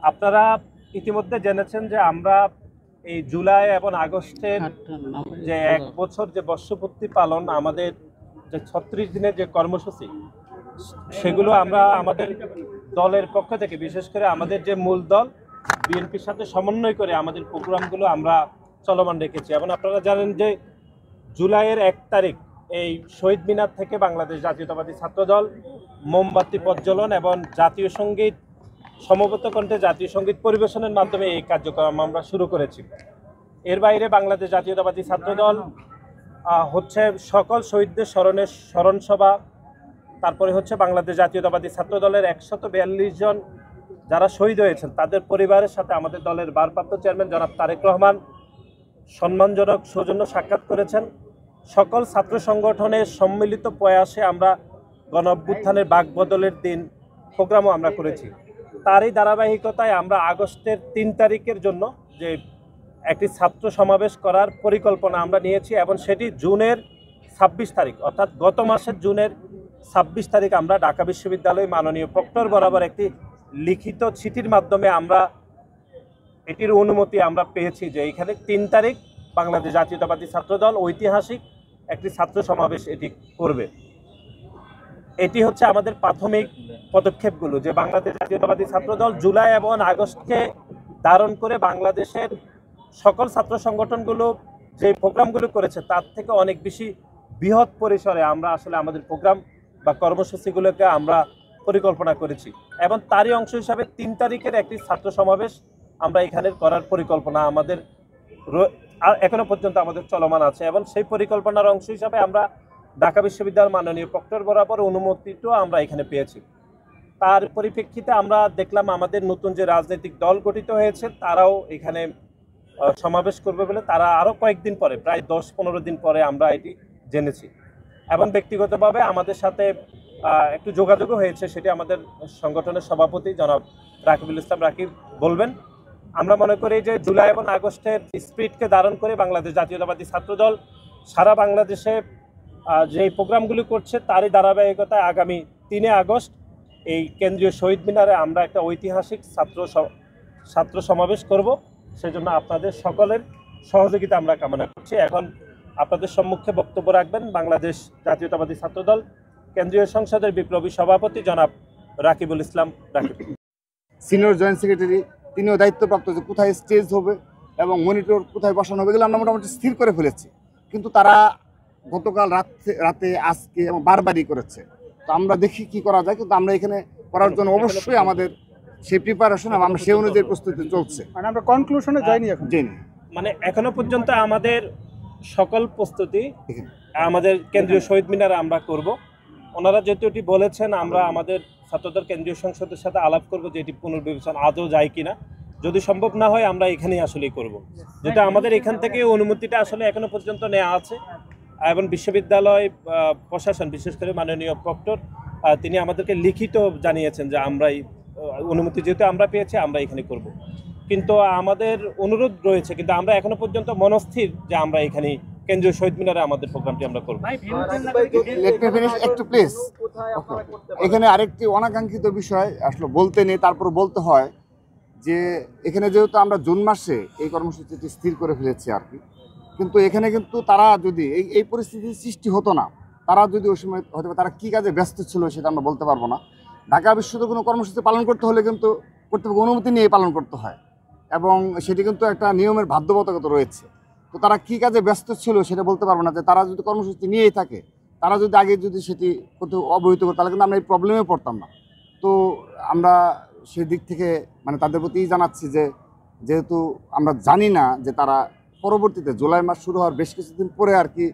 আপনারা ইতিমধ্যে জেনেছেন যে আমরা এই জুলাই এবং আগস্টের যে 1 বছর যে বর্ষপূর্তি পালন আমাদের যে 36 দিনের যে কর্মসূচি সেগুলো আমরা আমাদের দলের পক্ষ থেকে বিশেষ করে আমাদের যে মূল দল বিএনপির সাথে সমন্বয় করে আমাদের প্রোগ্রামগুলো আমরা চলমান রেখেছি। এবং আপনারা জানেন যে জুলাইয়ের 1 তারিখ এই শহীদ মিনার থেকে বাংলাদেশ জাতীয়তাবাদী ছাত্রদল মোমবাতি প্রজ্বলন এবং জাতীয় সঙ্গীত সমবেত কণ্ঠে জাতীয় সঙ্গীত পরিবেশনের মাধ্যমে এই কার্যক্রম আমরা শুরু করেছি। এর বাইরে বাংলাদেশ জাতীয়তাবাদী ছাত্রদল হচ্ছে সকল শহীদদের স্মরণ সভা, তারপরে হচ্ছে বাংলাদেশ জাতীয়তাবাদী ছাত্রদলের 142 জন যারা শহীদ হয়েছেন তাদের পরিবারের সাথে আমাদের দলের ভারপ্রাপ্ত চেয়ারম্যান জনাব তারেক রহমান সম্মানজনক সৌজন্য সাক্ষাৎ করেছেন। সকল ছাত্র সংগঠনের সম্মিলিত প্রয়াসে আমরা গণ অভ্যুত্থানের বাকবদলের দিন প্রোগ্রামও আমরা করেছি। তারই ধারাবাহিকতায় আমরা আগস্টের 3 তারিখের জন্য যে একটি ছাত্র সমাবেশ করার পরিকল্পনা আমরা নিয়েছি এবং সেটি জুনের 26 তারিখ অর্থাৎ গত মাসের জুনের 26 তারিখ আমরা ঢাকা বিশ্ববিদ্যালয় মাননীয় প্রক্টর বরাবর একটি লিখিত চিঠির মাধ্যমে আমরা এটির অনুমতি আমরা পেয়েছি যে এখানে 3 তারিখ বাংলাদেশ জাতীয়তাবাদী ছাত্রদল ঐতিহাসিক একটি ছাত্র সমাবেশ এটি করবে। এটি হচ্ছে আমাদের প্রাথমিক পদক্ষেপগুলো যে বাংলাদেশ জাতীয়তাবাদী ছাত্রদল জুলাই এবং আগস্টকে ধারণ করে বাংলাদেশের সকল ছাত্র সংগঠনগুলো যে প্রোগ্রামগুলো করেছে তার থেকে অনেক বেশি বৃহৎ পরিসরে আমরা আসলে আমাদের প্রোগ্রাম বা কর্মসূচিগুলোকে আমরা পরিকল্পনা করেছি এবং তারই অংশ হিসাবে 3 তারিখের একটি ছাত্র সমাবেশ আমরা এখানে করার পরিকল্পনা আমাদের এখনো পর্যন্ত আমাদের চলমান আছে এবং সেই পরিকল্পনার অংশ হিসাবে আমরা ঢাকা বিশ্ববিদ্যালয়ের মাননীয় প্রক্টর বরাবর অনুমতিটাও আমরা এখানে পেয়েছি। তার পরিপ্রেক্ষিতে আমরা দেখলাম আমাদের নতুন যে রাজনৈতিক দল গঠিত হয়েছে তারাও এখানে সমাবেশ করবে বলে তারা আরও কয়েকদিন পরে প্রায় 10-15 দিন পরে আমরা এটি জেনেছি এবং ব্যক্তিগতভাবে আমাদের সাথে একটু যোগাযোগও হয়েছে, সেটি আমাদের সংগঠনের সভাপতি জনাব রাকিবুল ইসলাম রাকিব বলবেন। আমরা মনে করি যে জুলাই এবং আগস্টের স্পিরিটকে ধারণ করে বাংলাদেশ জাতীয়তাবাদী ছাত্রদল সারা বাংলাদেশে যে প্রোগ্রামগুলি করছে তারই ধারাবাহিকতায় আগামী 3 আগস্ট এই কেন্দ্রীয় শহীদ মিনারে আমরা একটা ঐতিহাসিক ছাত্র সমাবেশ করব। সেজন্য আপনাদের সকলের সহযোগিতা আমরা কামনা করছি। এখন আপনাদের সম্মুখে বক্তব্য রাখবেন বাংলাদেশ জাতীয়তাবাদী ছাত্রদল কেন্দ্রীয় সংসদের বিপ্লবী সভাপতি জনাব রাকিবুল ইসলাম রাকিব। সিনিয়র জয়েন্ট সেক্রেটারি তিনিও দায়িত্বপ্রাপ্ত যে কোথায় স্টেজ হবে এবং মনিটর কোথায় বসানো হবে এগুলো আমরা মোটামুটি স্থির করে ফেলেছি, কিন্তু তারা গতকাল রাতে আজকে এবং বারবারই করেছে। তো আমরা দেখি কি করা যায়, কিন্তু আমরা এখানে করার জন্য অবশ্যই আমাদের সেই প্রিপারেশন এবং আমরা সেই অনুযায়ী প্রস্তুতি চলছে। মানে আমরা কনক্লুশনে যাইনি এখন, মানে এখনো পর্যন্ত আমাদের সকল প্রস্তুতি আমাদের কেন্দ্রীয় শহীদ মিনারে আমরা করব। ওনারা যেহেতু এটি বলেছেন আমরা আমাদের ছাত্রদল কেন্দ্রীয় সংসদের সাথে আলাপ করব যে এটি পুনর্বিবেচনা আদৌ যায় কিনা, যদি সম্ভব না হয় আমরা এখানেই আসলেই করব। যেটা আমাদের এখান থেকে অনুমতিটা আসলে এখনো পর্যন্ত নেওয়া আছে এবং বিশ্ববিদ্যালয় প্রশাসন বিশেষ করে মাননীয় প্রক্টর তিনি আমাদেরকে লিখিত জানিয়েছেন যে আমরাই অনুমতি যেহেতু আমরা পেয়েছি আমরা এখানে করব। কিন্তু আমাদের অনুরোধ রয়েছে, কিন্তু আমরা এখনো পর্যন্ত মনস্থির যে আমরা এখানে কেন্দ্রীয় শহীদ মিনারে আমাদের প্রোগ্রামটি আমরা করব। একটু প্লিজ, এখানে আরেকটি অনাকাঙ্ক্ষিত বিষয় আসলে বলতে নেই, তারপর বলতে হয় যে এখানে যেহেতু আমরা জুন মাসে এই কর্মসূচিটি স্থির করে ফেলেছি আর কি, কিন্তু এখানে কিন্তু তারা যদি এই পরিস্থিতির সৃষ্টি হতো না, তারা যদি ওই সময় হয়তো তারা কী কাজে ব্যস্ত ছিল সেটা আমরা বলতে পারবো না। ঢাকা বিশ্ববিদ্যালয়ে কোনো কর্মসূচি পালন করতে হলে কিন্তু কর্তৃপক্ষ অনুমতি নিয়ে পালন করতে হয় এবং সেটি কিন্তু একটা নিয়মের বাধ্যবাধকতা রয়েছে। তো তারা কী কাজে ব্যস্ত ছিল সেটা বলতে পারবো না। যে তারা যদি কর্মসূচি নিয়েই থাকে, তারা যদি আগে যদি সেটি কোথাও অবহিত করতো তাহলে কিন্তু আমরা এই প্রবলেমে পড়তাম না। তো আমরা সেই দিক থেকে মানে তাদের প্রতি জানাচ্ছি যে যেহেতু আমরা জানি না যে তারা পরবর্তীতে জুলাই মাস শুরু হওয়ার বেশ কিছুদিন পরে আর কি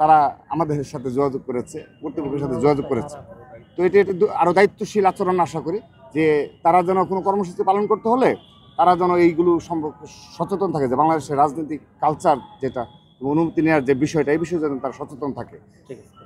তারা আমাদের সাথে যোগাযোগ করেছে, কর্তৃপক্ষের সাথে যোগাযোগ করেছে। তো এটি আরও দায়িত্বশীল আচরণ আশা করি যে তারা যেন কোনো কর্মসূচি পালন করতে হলে তারা যেন এইগুলো সম্পর্কে সচেতন থাকে, যে বাংলাদেশের রাজনৈতিক কালচার যেটা অনুমতি নেওয়ার যে বিষয়টা এই বিষয়ে যেন তারা সচেতন থাকে। ঠিক আছে।